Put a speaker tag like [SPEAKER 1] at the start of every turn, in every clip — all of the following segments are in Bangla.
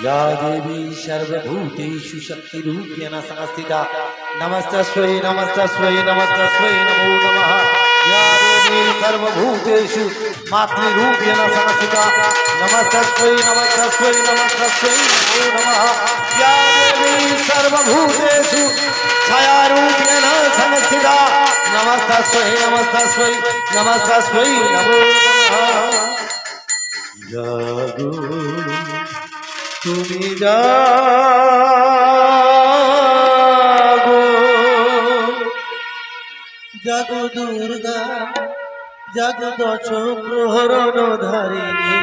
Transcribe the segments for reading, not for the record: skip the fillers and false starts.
[SPEAKER 1] या देवी सर्वभूतेषु शक्तिरूपेण संस्थिता नमस्तस्यै नमस्तस्यै नमस्तस्यै नमो नमः या देवी सर्वभूतेषु मातृरूपेण संस्थिता नमस्तस्यै नमस्तस्यै नमस्तस्यै नमो नमः या देवी सर्वभूतेषु छायारूपेण संस्थिता नमस्तस्यै नमस्तस्यै नमस्तस्यै नमो नमः जागो তুমি জাগো জাগো দুর্গা জাগো দশ প্রহরণ ধারিণী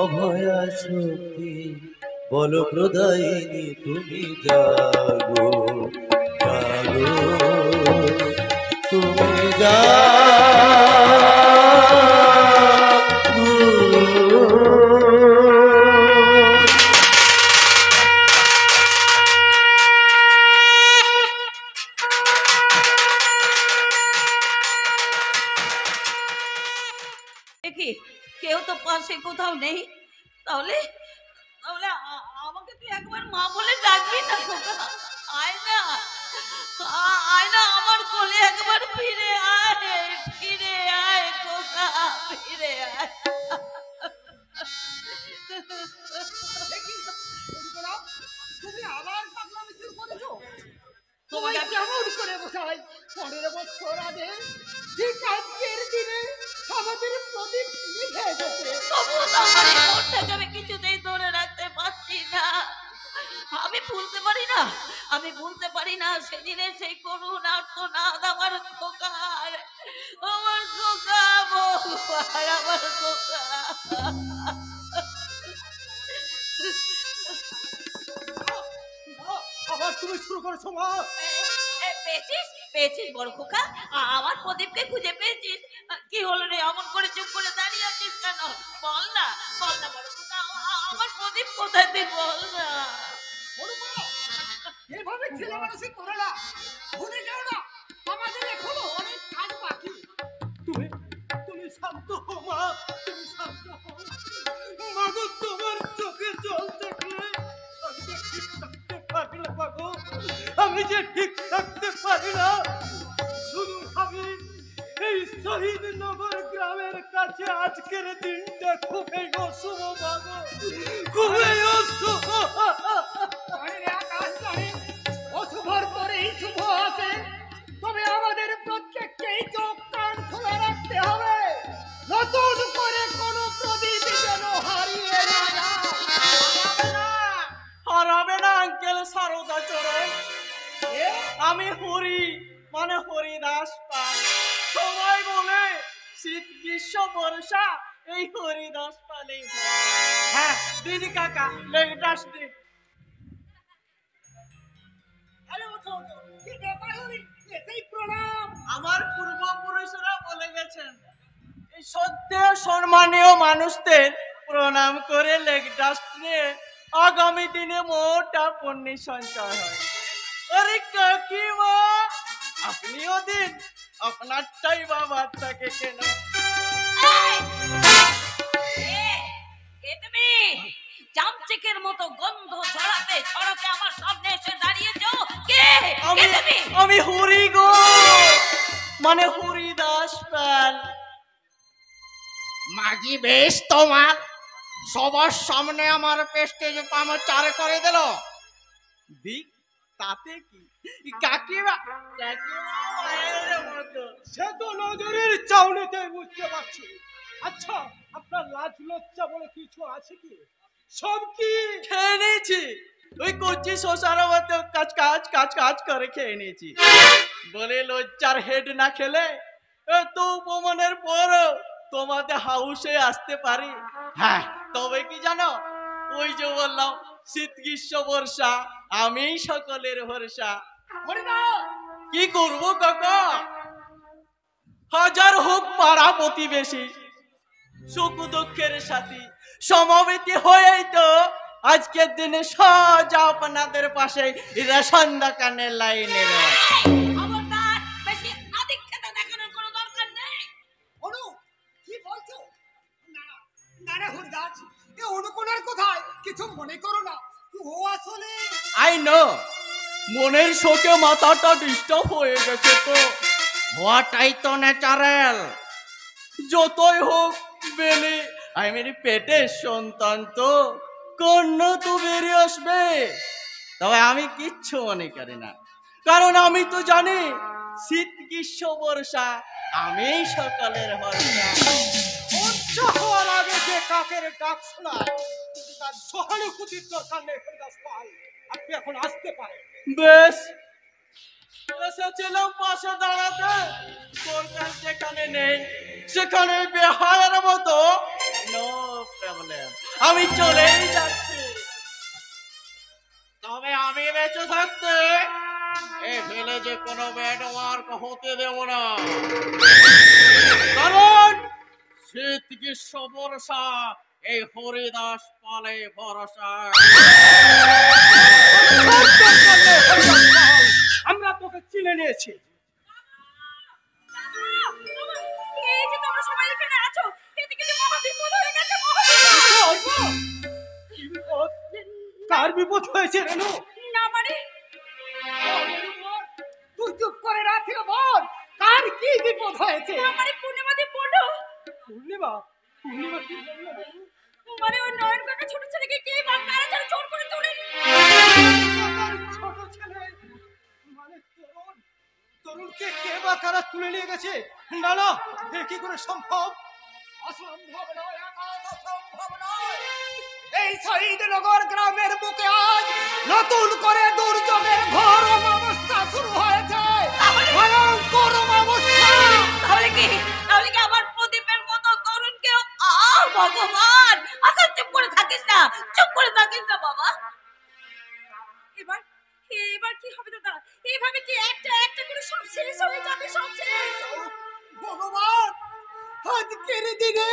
[SPEAKER 1] অভয়া শক্তি বল প্রদায়িনী তুমি জাগো জাগো তুমি
[SPEAKER 2] কেউ তো পাশে কোথাও নেই, তাহলে তাহলে আমাকে তুই একবার মা বলে ডাকবি না খোকা? আয় না আয় না আমার কোলে একবার ফিরে আয় খোকা, ফিরে আয়।
[SPEAKER 3] তুমি আবার পাগলামি শুরু করেছো? তোমায় কেমন করে বোঝাই? 15 বছর আগে ঠিক আজকের দিনে আমাদের প্রদীপ নিভে গেছে।
[SPEAKER 2] তবুও তো আমার এই মনটাকে আমি কিছুতেই ধরে রাখতে পারছি না। আমি ভুলতে পারি না সেদিনের সেই করুণ আর্তনাদ আমার খোকার, আমার খোকা ভগবান, আমার খোকা।
[SPEAKER 3] আবার তুমি শুরু করেছো মা?
[SPEAKER 2] পেয়েছিস বড় খোকা, আমার প্রদীপকে খুঁজে পেয়েছিস? কি হলো রে, অমন করে চুপ করে দাঁড়িয়ে আছিস কেন? বল না বড় খোকা, আমার প্রদীপ কোথায় তুই বল না।
[SPEAKER 3] এভাবে ছেলে মানুষই করে না, ভুলে যাও না আমাদের এখনো অনেক কাজ বাকি। তুমি শান্ত হও মা, তুমি শান্ত হও। মাগো তোমার চোখে জল দেখলে আমি যে ঠিক থাকতে পারি না। শুধু ভাবি এই শহীদ নগর গ্রামের কাছে আজকের দিনটা খুবই অশুভ মাগো, খুবই অশুভ। অশুভর পরেই শুভ আছে, তবে আমাদের প্রত্যেককেই চোখ কান খোলা রাখতে হবে, নতুন করে কোনো প্রদীপ যেন হারিয়ে না যায়। হারাবে না আঙ্কেল সারদা চরণ। আমি হরি মানে হরিদাস পাল। সবাই বলে শীত গ্রীষ্ম বর্ষা এই হরিদাস পালেই। হ্যাঁ দিদি কাকা, লেগটাস দিন। আমার পূর্বপুরুষরা বলে গেছেন এই সত্য সম্মানীয় মানুষদের প্রণাম করে লেগ ডাস্ট নিয়ে আগামী দিনে মোটা পুণ্য সঞ্চয় হয়। আরে কাকিমা আপনিও দিন, আপনারটাই বাবার থাকে কেন?
[SPEAKER 2] তুমি চামচিকের মতো গন্ধ ছড়াতে ছড়াতে আমার সামনে এসে দাঁড়িয়েছো কে?
[SPEAKER 3] আমি হরি গো, মানে হরিদাস পাল।
[SPEAKER 4] মাগি বেশ তোমার সবার সামনে আমার প্রেস্টিজ পামচার করে দিল।
[SPEAKER 3] দিক তাতে কি কাকিমা, সে তো নজরের চাউনিতে বুঝতে পারছি। আচ্ছা আপনার লাজ লজ্জা বলে কিছু আছে কি? সব কি খেয়ে নিয়েছি, ওই কচি শশার মতো কাজ কাজ কাজ কাজ করে খেয়ে নিয়েছি। বলে লজ্জার হেড না খেলে এত উপমানের পরও তোমাদের হাউসে আসতে পারি। হ্যাঁ তবে কি জানো, ওই যে বললাম শীত গ্রীষ্ম বর্ষা আমি সকলের ভরসা। কি করবো কাকা, হাজার হোক পাড়া প্রতিবেশী, সুখ দুঃখের সাথী সমবেতি হয়েই তো আজকের দিনে সহজা আপনাদের পাশে রেশন দোকানের লাইনে কোথায়? কি আই নো মনের শোকে মাথাটা ডিস্টার্ব হয়ে গেছে তো।
[SPEAKER 4] হওয়াটাই তো ন্যাচারাল।
[SPEAKER 3] যতই হোক বেলি আমি মেরি পেটের সন্তান তো, কর্ণ তো বেরিয়ে আসবে। তবে আমি কিচ্ছু মনে করি না, কারণ আমি তো জানি শীত গ্রীষ্ম বর্ষা আমি সকালের ভরসা।
[SPEAKER 5] বর্ষা হওয়ার আগে যে কাকের ডাক শোনায় তার সহানুভূতির দরকার নেই হরিদাস পাল। আপনি এখন আসতে পারেন।
[SPEAKER 3] বেশ, এসেছিলাম পাশে দাঁড়াতে, দরকার যেখানে নেই সেখানে বেহায়ের মতো নো প্রবলেম, আমি চলেই যাচ্ছি।
[SPEAKER 4] তবে আমি বেঁচে থাকতে এই ভিলেজে কোনো ব্যাড ওয়ার্ক হতে দেব না, কারণ শীত গ্রীষ্ম বর্ষা এই হরিদাস পালে ভরসা।
[SPEAKER 5] আমরা তোকে চিনে নিয়েছি।
[SPEAKER 2] এই যে তোমরা সবাই এখানে আছো, এদিকে যে মহাবিপদ হয়ে গেছে।
[SPEAKER 5] কি বিপদ? কার বিপদ হয়েছে রেনু?
[SPEAKER 2] না মানে
[SPEAKER 5] তুই চুপ করে রাখিও বল, কার কি বিপদ হয়েছে?
[SPEAKER 2] না মানে পূর্ণিমাদি পড়ো,
[SPEAKER 5] পূর্ণিমা পূর্ণিমা কি বললো?
[SPEAKER 2] মানে ওই নয়ন কাকা ছোট ছেলেকে কে বা কারা যেন জোর করে তুলে
[SPEAKER 5] ছোট ছেলে মানে তরুণকে কে বা কারা তুলে নিয়ে গেছে? না না, এ কি করে সম্ভব? অসম্ভব নয়, অসম্ভব নয়। এই শহীদনগর গ্রামের বুকে আজ নতুন করে দুর্যোগের ঘোর অমাবস্যা শুরু হয়েছে। ভয়ঙ্কর অমাবস্যা।
[SPEAKER 2] তাহলে কি আমার প্রদীপের মতো তরুণকে ভগবান আকাশ চুপ করে থাকিস না, চুপ করে থাকিস না বাবা। এবার এবার কি হবে দাদা? এইভাবে কি একটা একটা করে সব শেষ হয়ে যাবে? সব শেষ
[SPEAKER 5] ভগবান, আজকের দিনে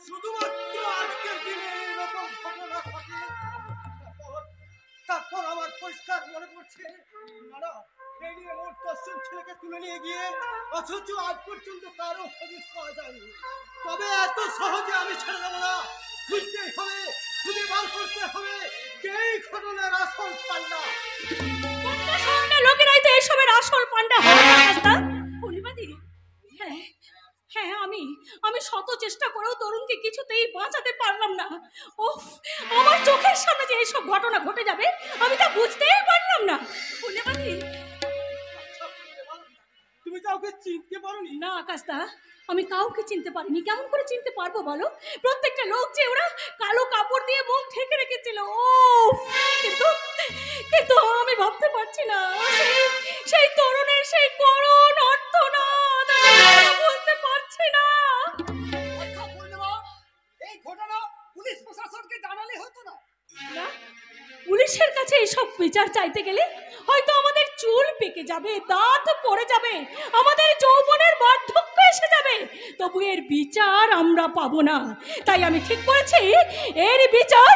[SPEAKER 5] শুধুমাত্র আজকের দিনে এরকম ঘটনা ঘটে। তারপর আমার পরিষ্কার মনে পড়ছে, না না, এই নিয়ে ওর 10 জন ছেলেকে তুলে নিয়ে গিয়ে অথচ আজ পর্যন্ত কারো হদিস পাওয়া যায়নি। তবে এত সহজে আমি ছেড়ে দেবো না, খুঁজতেই হবে, খুঁজে বার করতে হবে এই ঘটনার আসল পাল্লা।
[SPEAKER 2] সামনে লোকেরাই তো এসবের আসল পান্ডা হয় রাস্তা। পূর্ণিমাদি, হ্যাঁ হ্যাঁ, আমি শত চেষ্টা করেও তরুণকে কিছুতেই বাঁচাতে পারলাম না। ওফ, আমার চোখের সামনে যে এইসব ঘটনা ঘটে যাবে আমি তা বুঝতেই পারলাম না। পূর্ণিমাদি,
[SPEAKER 5] তুমি কাউকে চিনতে পারোনি?
[SPEAKER 2] না আকাশদা, আমি কাউকে চিনতে পারিনি। কেমন করে চিনতে পারবো বলো? প্রত্যেকটা লোক যে ওরা কালো কাপড় দিয়ে মুখ ঢেকে রেখেছিল। ও কিন্তু কিন্তু আমি ভাবতে পারছি না সেই তরুণের সেই করুণ অর্থনাদ আমি বুঝতে পারছি না।
[SPEAKER 5] আচ্ছা পূর্ণিমা, এই ঘটনা পুলিশ প্রশাসনকে জানালে হতো না?
[SPEAKER 2] না, পুলিশের কাছে এইসব বিচার চাইতে গেলে হয়তো আমাদের চুল পেকে যাবে, দাঁত পড়ে যাবে, আমাদের যৌবনের বার্ধক্য এসে যাবে, তবু এর বিচার আমরা পাবো না। তাই আমি ঠিক করেছি, এর বিচার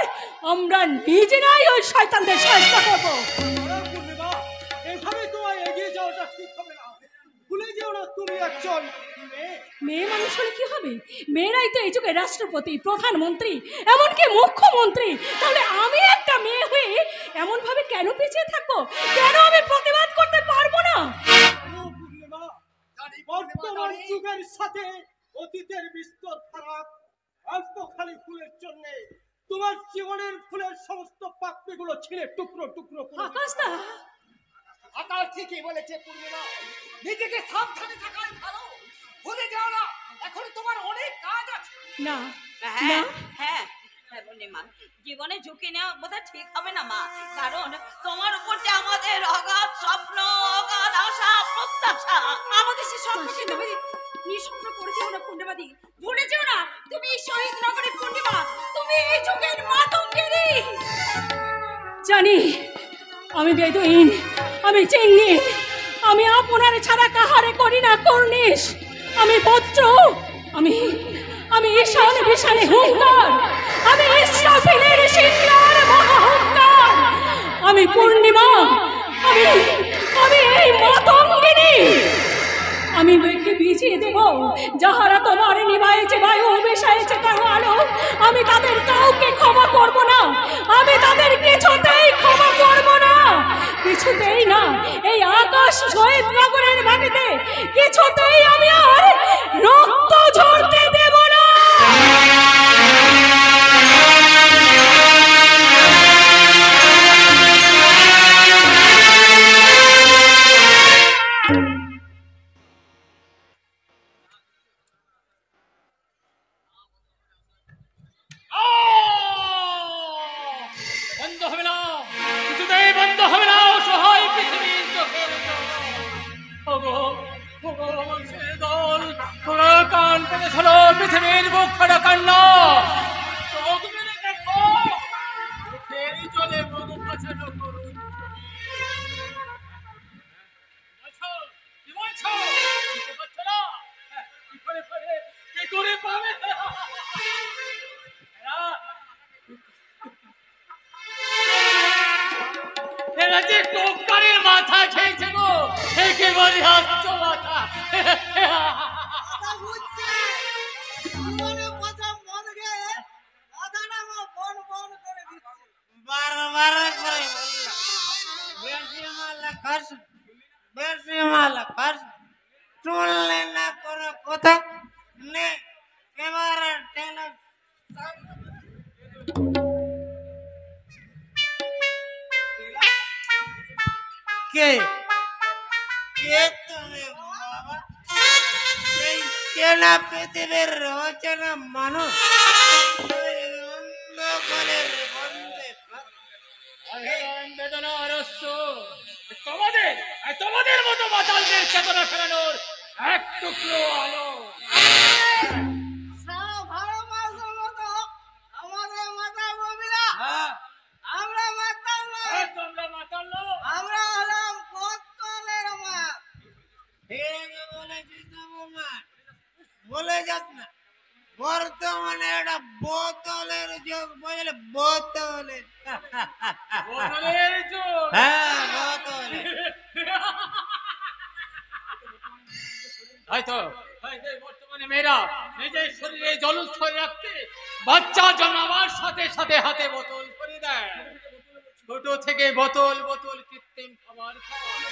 [SPEAKER 2] আমরা নিজেরাই ওই শয়তানদের সাহায্য করবো।
[SPEAKER 5] পূর্ণিমা, এভাবে তোমার এগিয়ে যাওয়াটা ঠিক হবে না। ভুলে যেও না তুমি একজন
[SPEAKER 2] মেয়ে মানুষ হলে কি হবে? মেয়েরাই তো এই যুগে রাষ্ট্রপতি, প্রধানমন্ত্রী, এমনকি মুখ্যমন্ত্রী। তাহলে আমি একটা মেয়ে হয়ে এমন ভাবে কেন পিছিয়ে থাকবো? কেন আমি প্রতিবাদ করতে পারবো না?
[SPEAKER 5] পূর্ণিমা, বর্তমান যুগের সাথে অতীতের বিস্তর ফারাক। অল্প খালি ফুলের জন্য তোমার জীবনের ফুলের সমস্ত পাপড়িগুলো ছিঁড়ে টুকরো টুকরো করে
[SPEAKER 2] আকাশদা,
[SPEAKER 5] আকাশ ঠিকই বলেছে পূর্ণিমা, নিজেকে সাবধানে থাকাই ভালো। ভুলে যাও না, এখন তোমার অনেক কাজ আছে।
[SPEAKER 2] না
[SPEAKER 6] হ্যাঁ হ্যাঁ হ্যাঁ পূর্ণিমা, জীবনে ঝুঁকি নেওয়া বোধহয় ঠিক হবে না মা, কারণ তোমার উপর যে আমাদের অগাধ স্বপ্ন, অগাধ আশা, প্রত্যাশা,
[SPEAKER 2] আমাদের সে স্বপ্নকে তুমি নিঃস্বপ্ন করে দিও না পূর্ণিমাদি। ভুলে যেও না, তুমি শহীদ নগরের পূর্ণিমা, তুমি এই যুগের মাতঙ্গিনী। জানি আমি বেদুইন, আমি চিংড়ি, আমি আপনার ছাড়া কাহারে করি না কর্নিশ, আমি বজ্র, আমি ঈশান বিশানে হুঙ্কার, আমি ইসরাফিলের সিংহার মহাহুঙ্কার, আমি পূর্ণিমা, আমি এই মাতঙ্গিনী। আমি মেঘে ভিজিয়ে দেব
[SPEAKER 7] যাহারা তোমার নিবাইছে বায়ু মিশাইছে তার আলো, আমি তাদের কাউকে ক্ষমা করব না, আমি তাদের কিছুতেই ক্ষমা করব না, কিছুতেই না। এই আকাশ শহীদ নগরের মাটিতে কিছুতেই আমি আর রক্ত ঝরতে দেব না।
[SPEAKER 3] বন্ধ হবে না, কিছুতেই বন্ধ হবে না অসহায় পৃথিবীর চোখের জল। ওগো ওগো আমার ছেলে দল, তোরা কান পেতে শোনো পৃথিবীর বুক ফাটা কান্না। চোখ মেলে দেখো, চোখের জলে মুখ ভাসানো করুন। কি বলছো? বুঝতে পারছো না? কি করে পাবে? কি করে পাবে? এরা যে টোকারের মাথা খেয়েছে গো, একেবারে হাস্ত মাথা।
[SPEAKER 4] বারবার করে বললাম বেশি মালা খাস, শুনলে না কোনো কথা নে এবারে টেনে কে কে তুমি বাবা? এই চেনা পৃথিবীর অচেনা মানুষ, অন্ধকারের বন্ধে
[SPEAKER 3] বেদনার অস্ত্র তোমাদের তোমাদের মতো মাতালদের চেতনা ফেরানোর এক টুকরো আলো।
[SPEAKER 4] আমরা মাতাল নই,
[SPEAKER 3] তোমরা মাতাল নও।
[SPEAKER 4] আমরা হলাম বোতলের মাছ। ঠিক বলেছিস তো মামা, বলে যাস না। বর্তমানে এটা বোতলের যুগ, বুঝলে? বোতলের
[SPEAKER 3] বোতলের যুগ।
[SPEAKER 4] হ্যাঁ বোতলের।
[SPEAKER 3] হয়তো বর্তমানে মেয়েরা নিজের শরীরে জলস্থল রাখতে বাচ্চা জন্মাবার সাথে সাথে হাতে বোতল করে দেয়। ছোট থেকে বোতল বোতল কৃত্রিম খাবার খায়।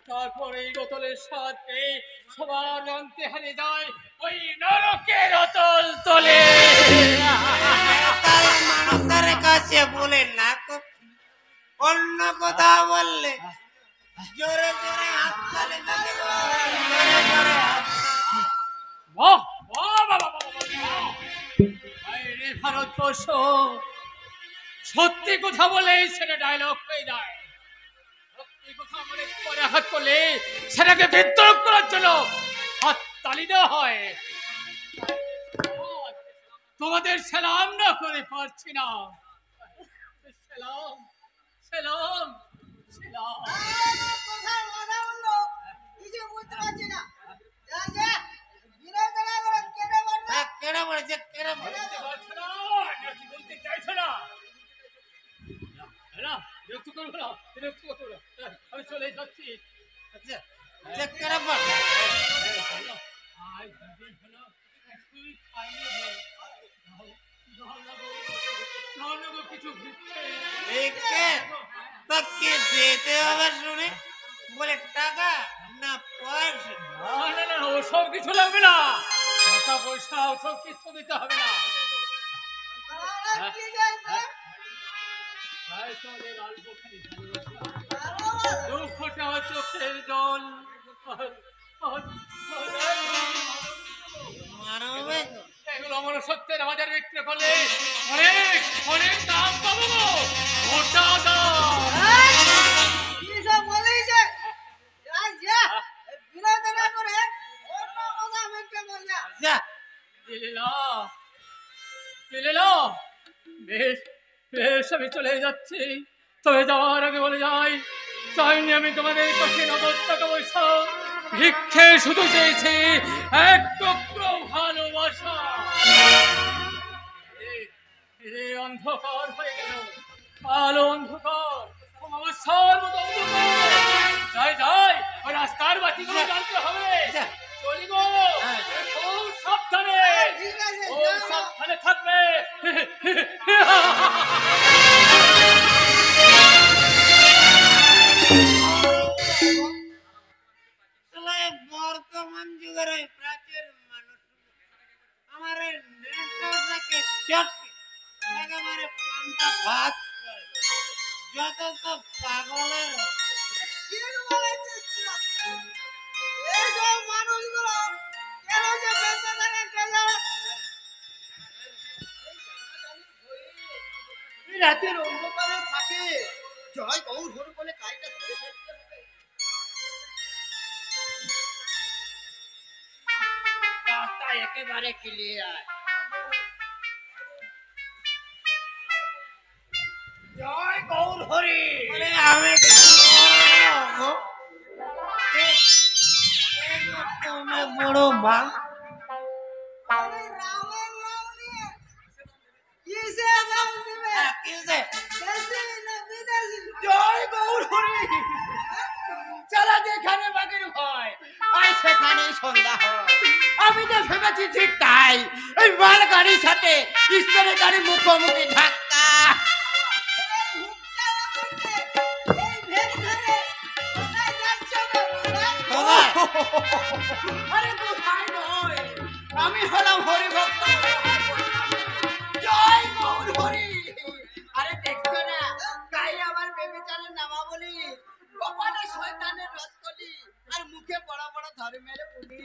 [SPEAKER 3] তারপর এই বোতলের স্বাদ পেয়ে সবার অন্তে হারিয়ে যায় ওই নরকের অতল তলে।
[SPEAKER 4] তার মানুষের কাছে বলে না, অন্য কথা বললে জোরে জোরে হাততালি দিতে বলে, জোরে জোরে হাততালি।
[SPEAKER 3] বাহ বাহ বাহ বাহ বাহ। বাইরে ভারতবর্ষ সত্যি কথা বলে সেটা ডায়লগ হয়ে যায়, সত্যি কথা মনে করে আঘাত করলে সেটাকে বিদ্রোহ করার জন্য হাততালি দেওয়া হয়। তোমাদের সালাম না করে পারছি না। সালাম সালাম সালাম।
[SPEAKER 4] কেড়ে পড়েছে, কেড়ে পড়েছে।
[SPEAKER 3] বলতে চাইছো না? বিরক্ত করবো না, বিরক্ত করবো না, আমি চলে যাচ্ছি।
[SPEAKER 4] আচ্ছা কেড়ে পড়।
[SPEAKER 3] কিছু
[SPEAKER 4] কি যেতে হবে শুনে বলে টাকা না পয়সা?
[SPEAKER 3] না না না, ওসব কিছু লাগবে না, টাকা পয়সা ওসব কিছু দিতে হবে না। দু ফোঁটা চোখের জল
[SPEAKER 4] মানবে
[SPEAKER 3] এগুলো আমার সত্যের বাজারে বিক্রি করলে অনেক অনেক দাম পাবো, মোটা দাম। বেশ বেশ, আমি চলে যাচ্ছি। তবে যাওয়ার আগে বলে যাই, চাইনি আমি তোমাদের কাছে নগদ টাকা পয়সা, ভিক্ষে শুধু চেয়েছি এক টুকরো ভালোবাসা। অন্ধকার হয়ে গেল, কালো অন্ধকার, অমাবস্যার মতো অন্ধকার। যাই যাই, ওই রাস্তার বাতিগুলো জানতে হবে। চলি গো। ও সাবধানে, ও সাবধানে থাকবে।
[SPEAKER 4] বর্তমান যুগের ওই প্রাচীন মানুষ আমার এই নেশাটাকে চটকে একেবারে পান্তা ভাত করে। যত সব পাগলের
[SPEAKER 3] রাতের অন্ধকারে থাকে, জয় গৌর হরি বলে কাজটা ধরে ফেলতে হবে।
[SPEAKER 4] রাস্তা একেবারে ক্লিয়ার।
[SPEAKER 3] জয় গৌর হরি।
[SPEAKER 4] আমি তুমি বড় ভাগ
[SPEAKER 3] জয় গৌর হরি। চালা যেখানে বাঘের ভয়, আর সেখানেই সন্ধ্যা হয়। আমি তো ভেবেছি ঠিক তাই, এই মাল গাড়ির সাথে ঈশ্বরের গাড়ি মুখোমুখি ধাক্কা। আরে কোথায় নয়, আমি হলাম হরি ভক্ত। জয় গৌর হরি। আরে দেখছো না, গায়ে আমার বেবিচারের নামা বলি, কপালে শয়তানের রসকলি, আর মুখে বড় বড় ধর্মের পুলি।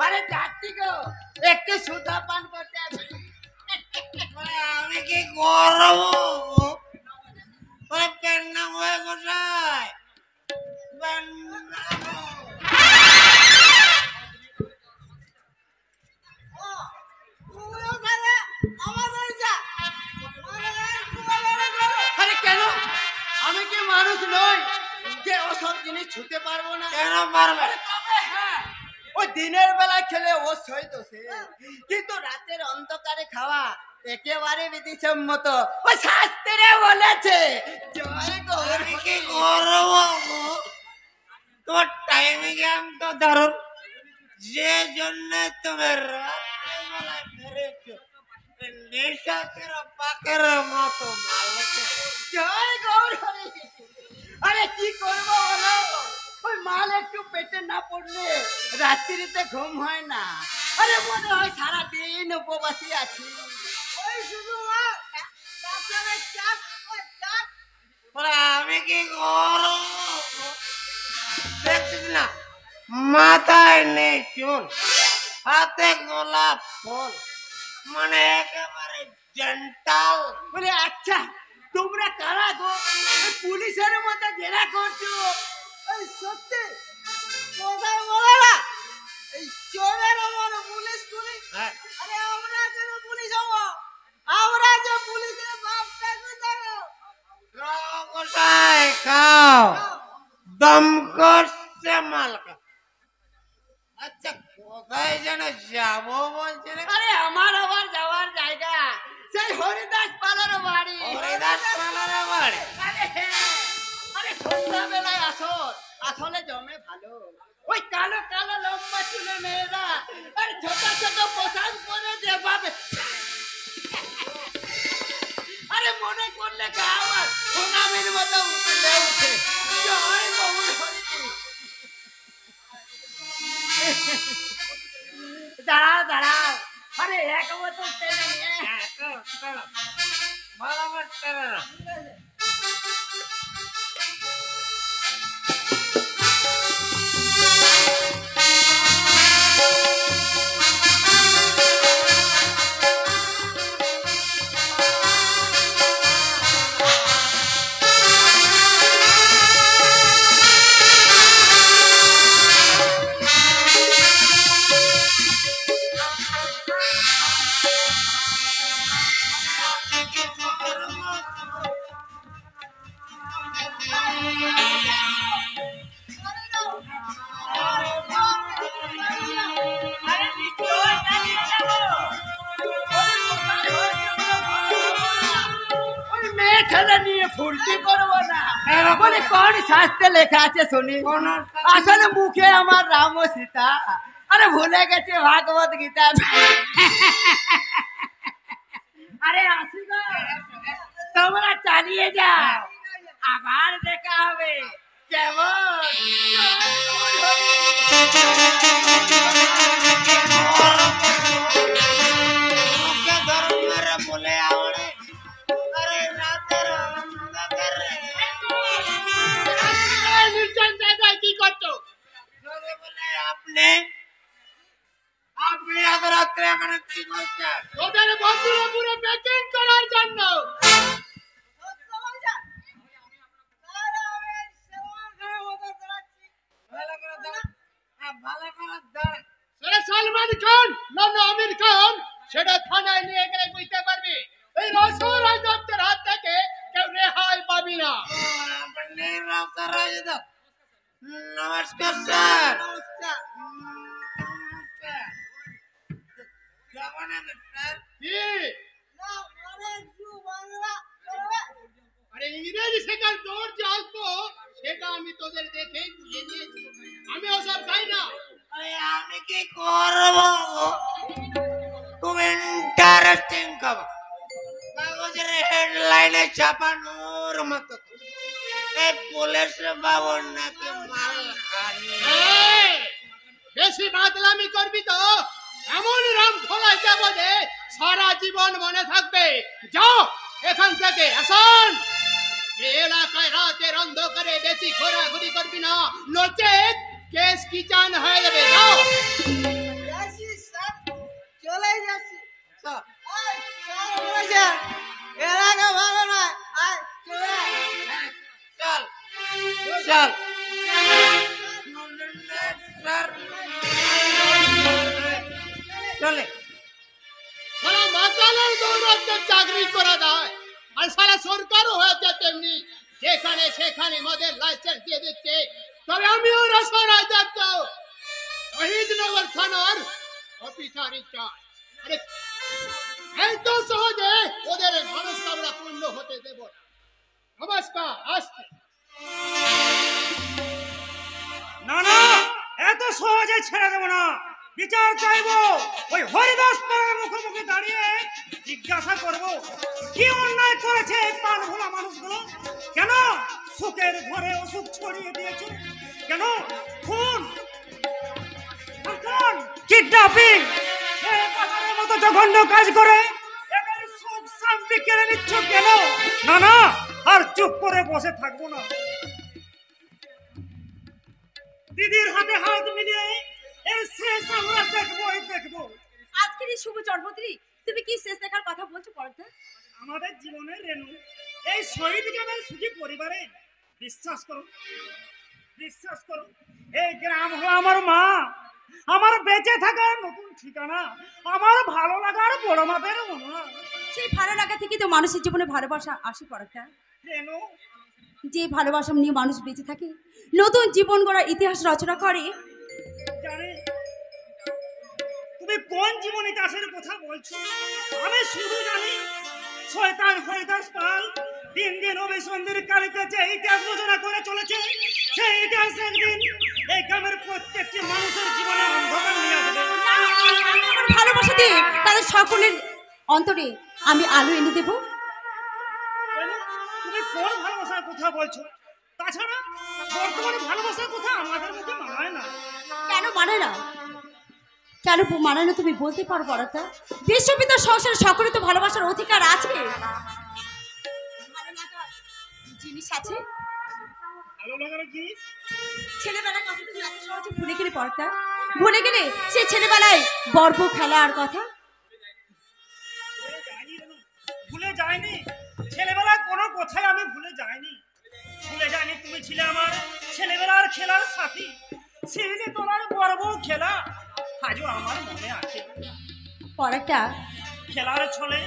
[SPEAKER 3] আরে যাচ্ছি গো, একটু সুধা পান করতে আসি।
[SPEAKER 4] আমি কি করবো? পেন্নাম হয়ে কোথায়?
[SPEAKER 3] আরে কেন? আমি কি মানুষ নই যে ওসব জিনিস ছুতে পারবো না?
[SPEAKER 4] কেন পারবে?
[SPEAKER 3] তবে হ্যাঁ, ওই দিনের বেলা খেলে ও সইতো সে, কিন্তু রাতের অন্ধকারে খাওয়া একেবারে বিধিসম্মত। ওই শাস্ত্রে বলেছে। জয় গৌর
[SPEAKER 4] আমি কি করবো? তোমার টাইমিং তো দারুণ, যে জন্য তুমি রাতের বেলায় বেরিয়েছো নেশাকের পাকের মতো মালকে।
[SPEAKER 3] জয় গৌর হরি। আরে কি করবো বলো, ওই মাল একটু পেটে না পড়লে রাত্রিতে ঘুম হয় না। আরে মনে হয় সারাদিন উপবাসী আছি। ওই শুধু
[SPEAKER 4] আমি কি করবো? দেখছিস না, মাথায় নেই চুল, হাতে গোলাপ ফুল, মানে একেবারে জেন্টাল।
[SPEAKER 3] বলে আচ্ছা, তোমরা কারা গো? এই পুলিশের মতো ঘেরা করছো। এই সত্যি কোথায় বলো না, এই চোরের আমার পুলিশ পুলিশ।
[SPEAKER 4] হ্যাঁ।
[SPEAKER 3] আরে আমরা কেন পুলিশ হবো? আমরা যে পুলিশের বাপটাকে জানো।
[SPEAKER 4] খাও কোথায় খাও, দম করছে মালকা। আচ্ছা কোথায় যেন যাবো বলছে রে?
[SPEAKER 3] আরে আমার আবার যাওয়ার জায়গা সেই হরিদাস পালার বাড়ি।
[SPEAKER 4] হরিদাস পালার বাড়ি?
[SPEAKER 3] আরে হ্যাঁ, আরে সন্ধ্যাবেলায় আসলে জমে ভালো। ওই কালো কালো লম্বা চুলের মেয়েরা আর ছোট ছোট পোশাক পরে যেভাবে, আরে মনে করলে গা আমার সুনামির মতো উঠলে উঠে। জয় গৌর হরি। দাঁড়াও দাঁড়াও, আরে এক বোতল তেলে নিয়ে।
[SPEAKER 4] ভালো করতে না।
[SPEAKER 3] ফুর্তি করবো না? বলে কোন শাস্ত্রে লেখা আছে শুনি? আসলে মুখে আমার রাম ও সীতা,
[SPEAKER 8] আরে ভুলে গেছে ভাগবত গীতা। আরে আসি গো, তোমরা চালিয়ে যাও, আবার দেখা হবে। কেমন বলে আওড়ে, আরে রাতের অন্ধকারে নির্জন জায়গায় কি করছো? বলে আপনি এত রাত্রে এখানে কি করছেন? ওদের বন্ধুরা পুরো প্যাকিং করার জন্য। সালমান খান না আমির খান, সেটা থানায় নিয়ে গেলে বুঝতে পারবি। এই রসুল রাজত্বের হাত থেকে কেউ রেহাই পাবি না। নমস্কার স্যার। আরে ইংরেজি শেখার দৌড় যে অল্প, সেটা আমি তোদের দেখেই বুঝে নিয়েছি। আমি ওসব খাই না। আমি কি করবো? তুমি ইন্টারেস্টিং খাবো, কাগজের হেডলাইনে ছাপানোর মতো। এই পুলিশ বাবুর নাকি মাল খানি। বেশি বাদলামি করবি তো এমন রাম ধোলাই যাবো যে সারা জীবন মনে থাকবে। যাও এখান থেকে। আসুন, এলাকায় রাতের অন্ধকারে বেশি ঘোরাঘুরি করবি না, নচেত কেস কিচান হয়ে যাবে। যাও। চলে যাচ্ছি। এলাকা ভালো নয়, চল চল। চলে সারা মাতালের দৌড়াতে চাকরি করা যায়, আর সারা সরকারও হয়েছে তেমনি, যেখানে সেখানে মদের লাইসেন্স দিয়ে দিচ্ছে। তবে আমিও রসরাজ যাচ্ছ শহীদনগর থানার অফিসারই চাই। আরে এত সহজে ওদের মনস্কামনা পূর্ণ হতে দেব না। নমস্কার, আসছে।
[SPEAKER 5] না না, এত সহজে ছেড়ে দেবো না, বিচার চাইবো। ওই হরিদাস পাড়ার মুখোমুখি দাঁড়িয়ে জিজ্ঞাসা করবো কি অন্যায় করেছে পান ভোলা মানুষগুলো। কেন সুখের ঘরে অসুখ ছড়িয়ে দিয়েছে? কেন খুন, কিডন্যাপিং, মতো জঘন্য কাজ করে এদের সুখ শান্তি কেড়ে নিচ্ছ কেন? না না, আর চুপ করে বসে থাকবো না। দিদির হাতে হাত মিলিয়ে এর শেষ আমরা দেখবো।
[SPEAKER 7] আজকের এই শুভ জন্মদিনে তুমি কি শেষ দেখার কথা বলছো পর্দা?
[SPEAKER 5] আমাদের জীবনের রেণু এই শহীদ গ্রামের সুখী পরিবারে। বিশ্বাস করো, এই গ্রাম হলো আমার মা, আমার বেঁচে থাকার নতুন ঠিকানা, আমার ভালো লাগার বড় মাপের অনুমান।
[SPEAKER 7] সেই ভালো লাগা থেকে তো মানুষের জীবনে ভালোবাসা আসে পড়াটা।
[SPEAKER 5] রেণু,
[SPEAKER 7] যে ভালোবাসা নিয়ে মানুষ বেঁচে থাকে, নতুন জীবন গড়ার ইতিহাস রচনা করে।
[SPEAKER 5] জানি তুমি কোন জীবন ইতিহাসের কথা বলছো। আমি শুধু জানি শয়তান হরিদাস পাল দিন দিন অভিসন্ধির কালিতে যে ইতিহাস রচনা করে চলেছে, সেই ইতিহাস একদিন এই গ্রামের প্রত্যেকটি মানুষের জীবনে অন্ধকার নিয়ে আসবে।
[SPEAKER 7] আমি আমার ভালোবাসা দিয়ে তাদের সকলের অন্তরে আমি আলো এনে দেব।
[SPEAKER 5] তুমি কোন ভালোবাসার কথা বলছো? তাছাড়া বর্তমানে ভালোবাসার কথা আমাদের মুখে মানায় না।
[SPEAKER 7] কেন মানে না? কেন মানে না তুমি বলতে পারো বড়টা? বিশ্বপিতা সংসারে সকলে তো ভালোবাসার অধিকার আছে। জিনিস আছে,
[SPEAKER 5] ভালো লাগার জিনিস।
[SPEAKER 7] ছেলেবেলার কথা তুমি এত সহজে ভুলে গেলে পড়তা? ভুলে গেলে সে ছেলেবেলায় বর্ব খেলার কথা?
[SPEAKER 5] ভুলে যায়নি, ছেলেবেলার কোনো কথাই আমি ভুলে যাইনি। তুমি ছিলে আমার ছেলেবেলার খেলার সাথী, ছিলে তোমার বর্ব খেলা আজও আমার মনে আছে।
[SPEAKER 7] পড়াটা
[SPEAKER 5] খেলার ছলে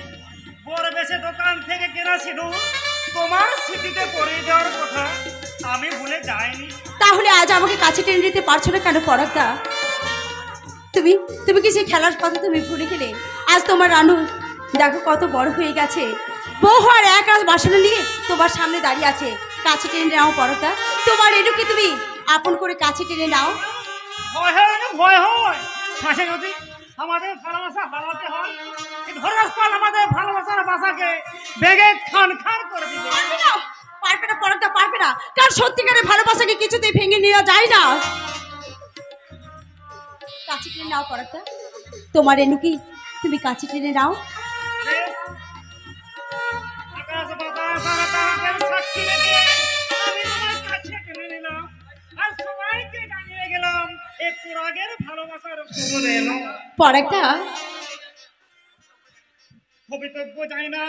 [SPEAKER 5] বড় বেশে দোকান থেকে কেনা সিঁদুর তোমার স্মৃতিতে পড়ে যাওয়ার কথা আমি ভুলে যাইনি।
[SPEAKER 7] তাহলে আজ আমাকে কাছে টেনে নিতে পারছো না কেন পড়াটা? তুমি তুমি কি সেই খেলার কথা তুমি ভুলে গেলে? আজ তোমার রানু দেখো কত বড় হয়ে গেছে, বউ আর এক রাত বাসনা নিয়ে তোমার সামনে দাঁড়িয়ে আছে। কাছে টেনে নাও পড়াটা, তোমার রেণুকে তুমি আপন করে কাছে টেনে নাও।
[SPEAKER 3] ভয় হয় না ভয় হয় ফাঁসে যদি আমাদের ভালোবাসা হারাতে হয় এই ধরার ফল আমাদের ভালোবাসার বাসাকে বেগে খান খান করে দিবে।
[SPEAKER 7] পারবে না পরাগদা, পারবে না। কারণ সত্যিকারের ভালোবাসাকে কিছুতেই ভেঙে নেওয়া যায় না। কাছে টেনে নাও পরাগদা, তোমার রেণুকে তুমি কাছে টেনে নাও।
[SPEAKER 3] আকাশ বাতাস আর তারাদের সাক্ষী রেখে আমি তোমার কাছে টেনে নিলাম আর সবাইকে জানিয়ে গেলাম এই পুরাগের ভালোবাসার শুভ দিন।
[SPEAKER 7] পরাগদা,
[SPEAKER 3] ভবিতব্য জানি না,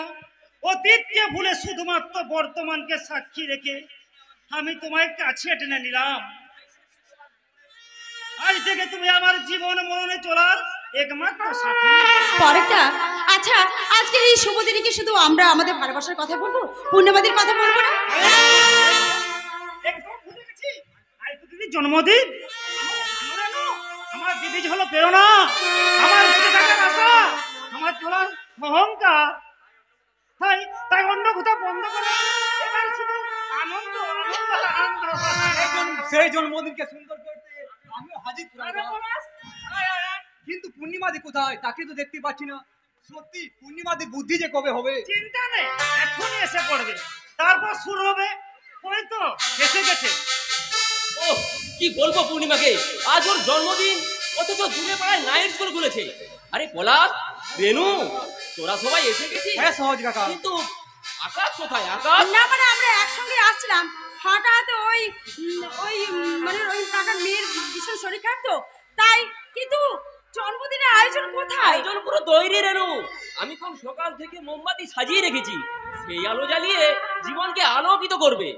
[SPEAKER 3] অতীতকে ভুলে শুধুমাত্র বর্তমানকে সাক্ষী রেখে আমি তোমায় কাছে টেনে নিলাম। আজ থেকে তুমি আমার জীবন মরণে চলার একমাত্র সাথী।
[SPEAKER 7] পরাগদা, আচ্ছা আজকের এই শুভ দিনে কি শুধু আমরা আমাদের ভালোবাসার কথা বলবো, পূর্ণবাদীর কথা বলবো না?
[SPEAKER 3] একদম ভুলে গেছি, আজ তো দিদির জন্মদিন। আমার দিদি হলো প্রেরণা, আমার বেঁচে থাকার আশা, আমার চলার অহংকার। তাই তাই অন্য কোথাও বন্ধ করে এবার শুধু আনন্দ আনন্দ আনন্দ।
[SPEAKER 5] সেই জন্মদিনকে সুন্দর করতে আমিও হাজির
[SPEAKER 3] আরে
[SPEAKER 5] পুরাগদা।
[SPEAKER 3] বলাস, আয় আয় আয়।
[SPEAKER 5] কিন্তু পূর্ণিমাদি কোথায়? তাকে তো দেখতে পাচ্ছি না। সত্যি পূর্ণিমাদির বুদ্ধি যে কবে হবে?
[SPEAKER 3] চিন্তা নেই, এখনই এসে পড়বে, তারপর শুরু হবে। ওই তো এসে গেছে।
[SPEAKER 9] ও কি বলবো পূর্ণিমাকে, আজ ওর জন্মদিন, অথচ দূরে পাড়ায় নাইট স্কুল খুলেছে। আরে পলাশ, রেনু, তোরা সবাই এসে গেছিস?
[SPEAKER 5] হ্যাঁ সহজ কাকা।
[SPEAKER 9] কিন্তু আকাশ কোথায়? আকাশ
[SPEAKER 7] না মানে আমরা একসঙ্গে আসছিলাম, হঠাৎ মানে ওই কাকার মেয়ের ভীষণ শরীর খারাপ তো তাই। কিন্তু জন্মদিনের আয়োজন কোথায়?
[SPEAKER 9] আয়োজন পুরো তৈরি রেনু। আমি কোন সকাল থেকে মোমবাতি সাজিয়ে রেখেছি, সেই আলো জ্বালিয়ে জীবনকে আলোকিত করবে।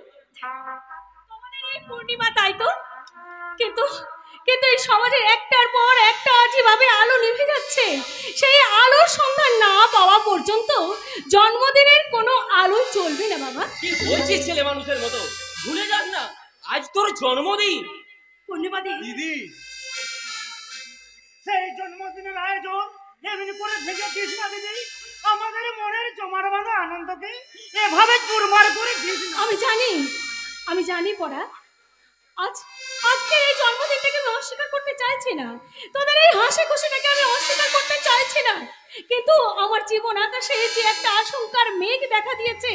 [SPEAKER 7] তোমাদের এই পূর্ণিমা, তাই তো? কিন্তু কিন্তু এই সমাজের একটার পর একটা যেভাবে আলো নিভে যাচ্ছে, সেই আলোর সন্ধান না পাওয়া পর্যন্ত জন্মদিনের কোনো আলো চলবে না বাবা।
[SPEAKER 9] কি বলছিস ছেলে মানুষের মতো? ভুলে যাস না, আজ তোর জন্মদিন।
[SPEAKER 7] পূর্ণিমাদি
[SPEAKER 5] দিদি,
[SPEAKER 3] সেই জন্মদিনের আয়োজন এমনি করে ভেঙে দিস না দিদি। আমাদের মনের জমার বাঁধা আনন্দকে এভাবে চুরমার করে দিস না।
[SPEAKER 7] আমি জানি পড়া, আজকে এই জন্মদিনটাকে আমি অস্বীকার করতে চাইছি না, তোদের এই হাসি খুশিটাকে আমি অস্বীকার করতে চাইছি না। কিন্তু আমার জীবন আকাশে যে একটা আশঙ্কার মেঘ দেখা দিয়েছে,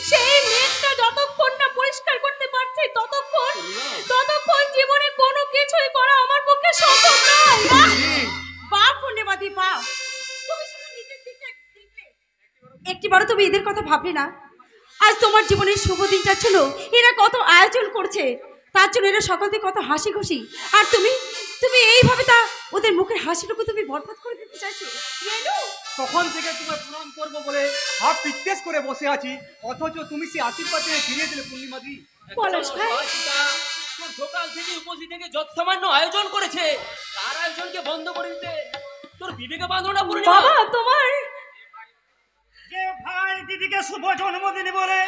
[SPEAKER 7] সেই মেঘটা যতক্ষণ না পরিষ্কার করতে পারছি ততক্ষণ জীবনে কোনো কিছুই করা আমার পক্ষে সম্ভব নয়। বাহ পূর্ণিমাদি, বাহ! তুমি শুধু নিজের দিকটা দেখলে, একটিবারও তুমি এদের কথা ভাবলে না? আজ তোমার জীবনের শুভ দিনটা ছিল, এরা কত আয়োজন করছে, তার জন্য এরা সকল থেকে কত হাসি খুশি, আর তুমি এইভাবে তা ওদের মুখের হাসিটুকু তুমি বরবাদ করে দিতে চাইছো।
[SPEAKER 5] তখন থেকে তোমায় প্রণাম করবো বলে হাত পিত্তেস করে বসে আছি, অথচ তুমি সেই আশীর্বাদ থেকে ফিরিয়ে দিলে পূর্ণিমাদি।
[SPEAKER 7] পলাশ ভাই,
[SPEAKER 9] তোর সকাল থেকে উপস্থিত থেকে যত সামান্য আয়োজন করেছে, তার আয়োজনকে বন্ধ করে দিতে তোর বিবেকে বাঁধো না পূর্ণিমা?
[SPEAKER 7] বাবা তোমার
[SPEAKER 3] যে ভাই দিদিকে শুভ জন্মদিন বলে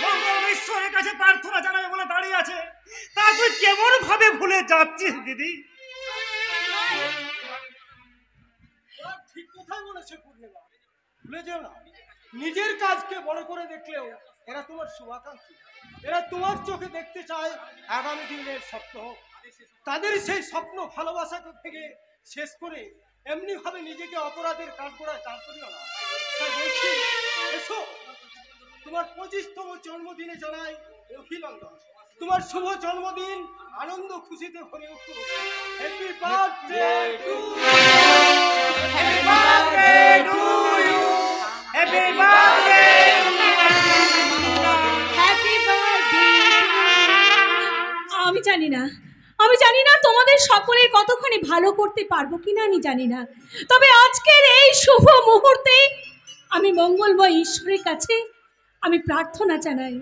[SPEAKER 3] মঙ্গল ঈশ্বরের কাছে প্রার্থনা জানাবে বলে দাঁড়িয়ে আছে, তা তুই কেমন ভাবে ভুলে যাচ্ছিস দিদি?
[SPEAKER 5] ঠিক কথাই বলেছে পূর্ণিমা, ভুলে যেও না। নিজের কাজকে বড় করে দেখলেও এরা তোমার শুভাকাঙ্ক্ষী, এরা তোমার চোখে দেখতে চায় আগামী দিনের স্বপ্ন। তাদের সেই স্বপ্ন ভালোবাসাকে থেকে শেষ করে এমনি ভাবে নিজেকে অপরাধের কাঠগড়ায় দাঁড় করিও না। তাই বলছি, এসো, তোমার 25তম জন্মদিনে জানাই অভিনন্দন। তোমার শুভ জন্মদিন আনন্দ খুশিতে ভরে উঠুক। Happy birthday to
[SPEAKER 3] happy birthday to you, happy birthday,
[SPEAKER 7] happy birthday. আমি জানি না তোমাদের সকলের কতখানি ভালো করতে পারবো কিনা আমি জানি না, তবে আজকের এই শুভ মুহূর্তে আমি মঙ্গলময় ঈশ্বরের কাছে আমি প্রার্থনা জানাই,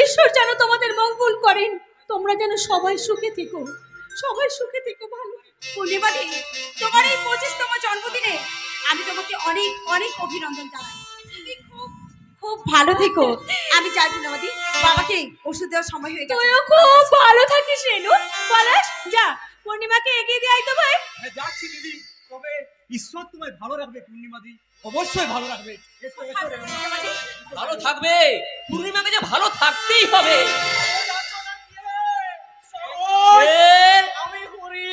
[SPEAKER 7] ঈশ্বর যেন তোমাদের মঙ্গল করেন, তোমরা যেন সবাই সুখে থেকো, ভালো।
[SPEAKER 6] পূর্ণিমাদি, তোমার এই 25তম জন্মদিনে আমি তোমাকে অনেক অনেক অভিনন্দন জানাই। তুমি খুব ভালো থেকো। আমি চাই পূর্ণিমাদি, বাবাকে ওষুধ দেওয়ার সময় হয়ে গেছে।
[SPEAKER 7] তুইও খুব ভালো থাকিস রেনু। পলাশ, যা পূর্ণিমাকে এগিয়ে দিয়ে আয় তো ভাই।
[SPEAKER 5] হ্যাঁ, যাচ্ছি দিদি, তবে ঈশ্বর তোমায় ভালো রাখবে পূর্ণিমাদি, অবশ্যই ভালো রাখবে। এসো এসো রে।
[SPEAKER 9] ভালো থাকবে পূর্ণিমাকে, যে ভালো থাকতেই হবে।
[SPEAKER 5] আমি হরি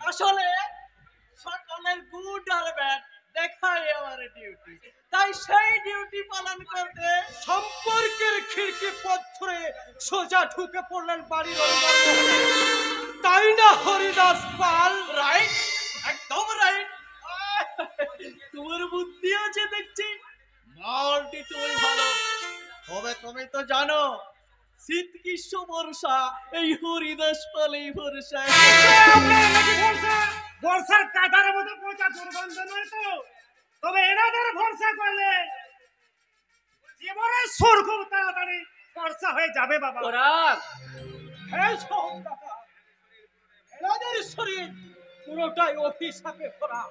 [SPEAKER 3] আসলে সকালের গুড আর ব্যাড দেখাই আমার ডিউটি, তাই সেই ডিউটি পালন করতে সম্পর্কের খিড়কি পথ ধরে সোজা ঢুকে পড়লেন বাড়ির অন্দর। তাই না হরিদাস পাল? রাইট, একদম রাইট। তোমার বুদ্ধি আছে দেখছি, মালটি তুমি ভালো। তবে তুমি তো জানো শীত গ্রীষ্ম বর্ষা এই হরিদাস পালেই ভরসা।
[SPEAKER 5] বর্ষার কাঁটার মতো পচা দুর্গন্ধ নয় তো, তবে এনাদের ভরসা করলে জীবনের সুর খুব তাড়াতাড়ি বর্ষা হয়ে যাবে বাবা।
[SPEAKER 3] হ্যাঁ সহজদাতা, এনাদের শরীর পুরোটাই অভিশাপে ভরা,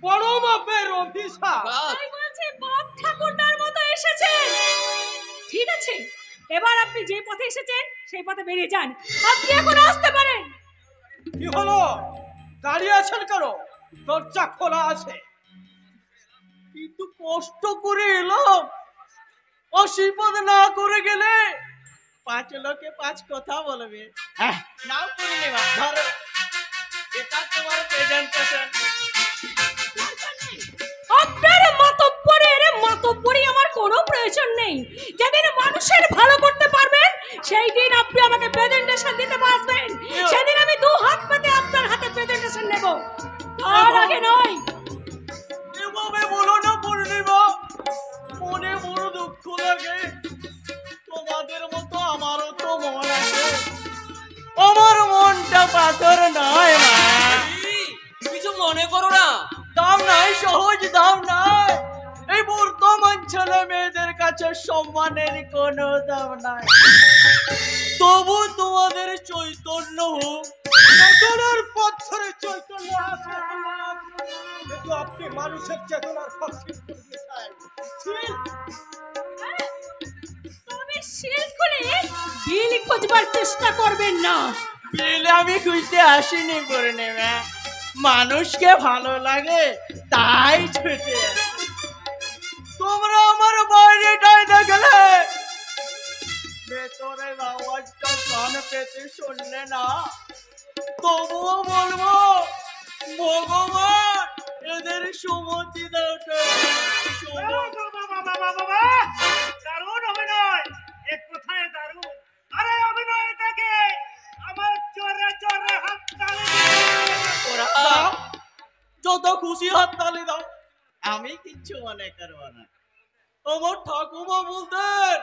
[SPEAKER 3] বড় মাপের অভিশাপ।
[SPEAKER 7] তাই বলছি বাপ ঠাকুরদার মতো এসেছে। ঠিক আছে, এবার আপনি যে পথে এসেছেন সেই পথে বেরিয়ে যান। আপনি এখন আসতে পারেন।
[SPEAKER 3] কি হলো, দাঁড়িয়ে আছেন কেন? দরজা খোলা আছে। কিন্তু কষ্ট করে এলাম, অসিপদ না করে গেলে 5 লোকে 5 কথা বলবে। নাও পূর্ণিমা, ধরো, এটা তোমার প্রেজেন্টেশন।
[SPEAKER 7] আপনার মাতব্বরি আমার কোনো প্রয়োজন নেই। যেদিন মানুষের ভালো করতে পারবেন সেই দিন আপনি আমাকে প্রেজেন্টেশন দিতে পারবেন। সেদিন আমি 2 হাত পেতে আপনার হাতে প্রেজেন্টেশন নেব, আর আগে নয়।
[SPEAKER 3] এভাবে বলো না পূর্ণিমা, মনে বড় দুঃখ লাগে। তোমাদের মতো আমারও তো মন আছে, আমার মনটা পাথর নয়। মা
[SPEAKER 9] কিছু মনে করো না,
[SPEAKER 3] দাম নাই, সহজ দাম নাই। এই বর্তমান ছেলে মেয়েদের কাছে সম্মানের কোনো দাম নাই। তবু তোমাদের চৈতন্য হোক, চেতনার পথ ধরে চৈতন্য আছে। কিন্তু আপনি মানুষের চেতনার পক্ষে
[SPEAKER 7] তবে শিল খুলে বিল খোঁজবার চেষ্টা করবেন না।
[SPEAKER 3] বিলে আমি খুঁজতে আসিনি পূর্ণিমা, মানুষকে ভালো লাগে তাই ছুটে আসি। তোমরা আমার বাইরেটাই দেখলে, ভেতরের আওয়াজটা কান পেতে শুনলে না। তবুও বলবো, ভগবান এদের সুমতি দাও।
[SPEAKER 5] দারুণ অভিনয়, এক কথায় দারুণ। আরে অভিনয় দেখে আমার জোরে জোরে হাততালি
[SPEAKER 3] দাও, যত খুশি হাততালি দাও, আমি কিচ্ছু মনে করব না। আমার ঠাকুমা বলতেন,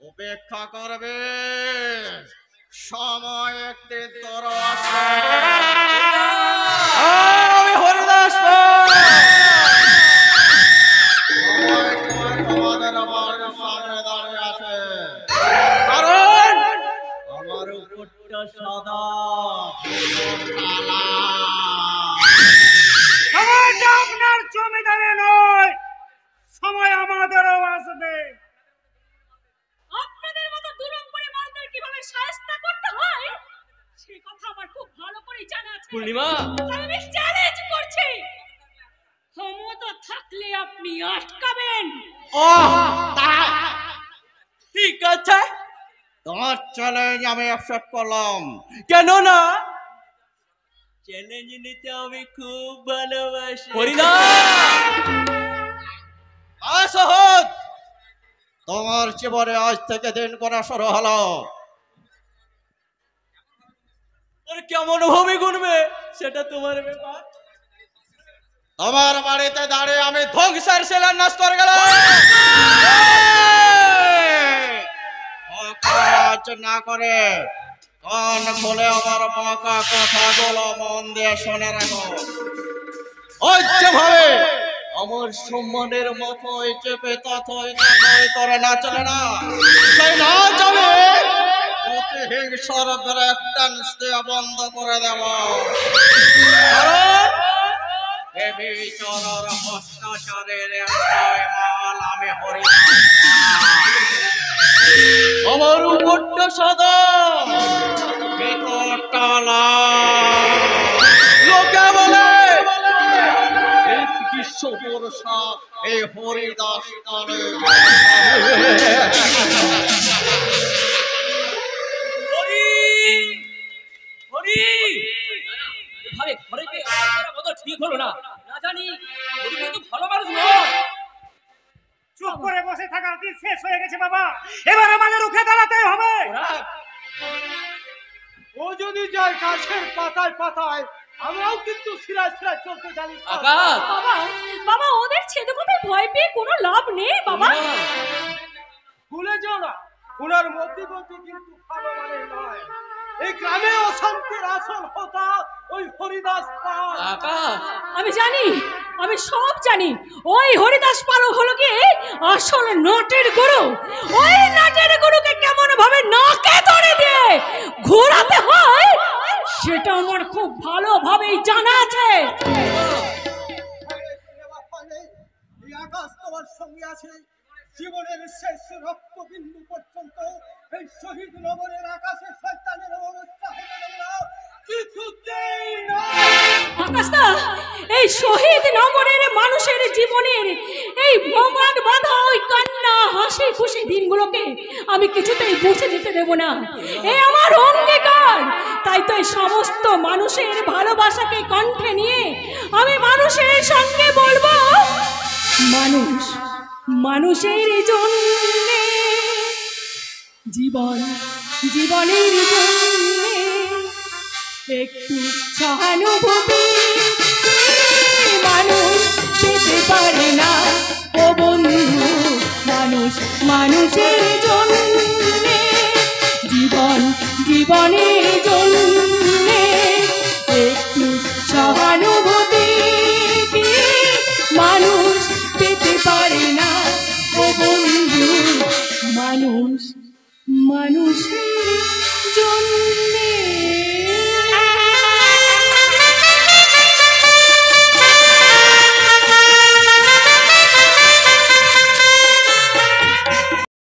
[SPEAKER 4] উপেক্ষা করবে, সময় একটি দর আসবে।
[SPEAKER 3] আমি হরিদাস
[SPEAKER 4] তোমাদের আমার সামনে দাঁড়িয়ে আছে,
[SPEAKER 3] কারণ আমার উপরটা সাদা,
[SPEAKER 5] সময়টা আপনার জমিদারে নয়, সময় আমাদেরও আসবে।
[SPEAKER 7] আপনাদের মতো দুরঙ্গরে মালদের কিভাবে শায়েস্তা করতে হয় সে কথা আমার খুব ভালো করে জানা আছে।
[SPEAKER 9] পূর্ণিমা,
[SPEAKER 7] তাই আমি চ্যালেঞ্জ করছি, ক্ষমতা থাকলে আপনি আটকাবেন।
[SPEAKER 3] ঠিক আছে,
[SPEAKER 4] তোমার চ্যালেঞ্জ আমি অ্যাকসেপ্ট করলাম।
[SPEAKER 3] কেন না? চ্যালেঞ্জ নিতে আমি খুব ভালোবাসি।
[SPEAKER 4] সহজ, তোমার জীবনে আজ থেকে দিন করা শুরু হলো।
[SPEAKER 3] তোর কেমন ভাবে গুনবে সেটা তোমার ব্যাপার।
[SPEAKER 4] তোমার বাড়িতে দাঁড়িয়ে আমি ধ্বংসের শিলান্যাস করে গেলাম। কাজ না করে কান খুলে আমার বাঁকা কথাগুলো মন দিয়ে শুনে রাখো। ভাবে আমার সম্মানের মতোই চেপে তথই করে না চলে না, সেই না চলে প্রতিহিংসার ব্রেক ডান্স দিয়ে বন্ধ করে দেব। দেবী চরর হস্তাচারের একটাই মাল, আমি হরিদাস।
[SPEAKER 3] আমার উপরটা সাদা,
[SPEAKER 4] ভিতরটা লাল।
[SPEAKER 3] লোকে বলে
[SPEAKER 4] গ্রীষ্ম বর্ষা এই হরিদাস কালে।
[SPEAKER 9] হরি হরি, ভাবে ঘরে পেয়ে মতো ঠিক হলো না। না জানি ওই কিন্তু ভালো মানুষ নয়।
[SPEAKER 5] চুপ করে বসে থাকার দিন শেষ হয়ে গেছে বাবা, এবার আমাদের রুখে দাঁড়াতে হবে। ও যদি যায় গাছের পাতায় পাতায়, আমরাও কিন্তু সিরাজ সিরাজ চলতে জানি।
[SPEAKER 9] আকাশ
[SPEAKER 7] বাবা বাবা ওদের ছেদে কথায় ভয় পেয়ে কোনো লাভ নেই বাবা।
[SPEAKER 5] ভুলে যাও না, ওনার মধ্যবর্তী কিন্তু ভালো মানে নয়। এই গ্রামে অশান্তির আসল হোতা ওই হরিদাস পাল।
[SPEAKER 9] আকাশ
[SPEAKER 7] আমি জানি, আমি সব জানি। ওই হরিদাস পাল হলো কি আসল নটের গুরু। ওই নটের গুরুকে কেমন ভাবে নাকে ধরে দিয়ে ঘোরাতে হয় সেটা আমার খুব ভালোভাবেই জানা আছে।
[SPEAKER 5] এই আকাশ তোমার সঙ্গে আছে জীবনের শেষ রক্তবিন্দু পর্যন্ত। এই শহীদ নগরের আকাশে শয়তানের অবস্থা হতে দেবে না, কিছুতেই না।
[SPEAKER 7] আকাশদা, এই শহীদ নগরের মানুষের জীবনের এই ভ্রমণ বাধা ওই কান্না হাসি খুশি দিনগুলোকে আমি কিছুতেই মুছে যেতে দেব না। এই আমার অঙ্গীকার। তাই তো এই সমস্ত মানুষের ভালোবাসাকে কণ্ঠে নিয়ে আমি মানুষের সঙ্গে বলবো, মানুষ মানুষের জন্যে জীবন জীবনের জন্যে একটু সহানুভূতি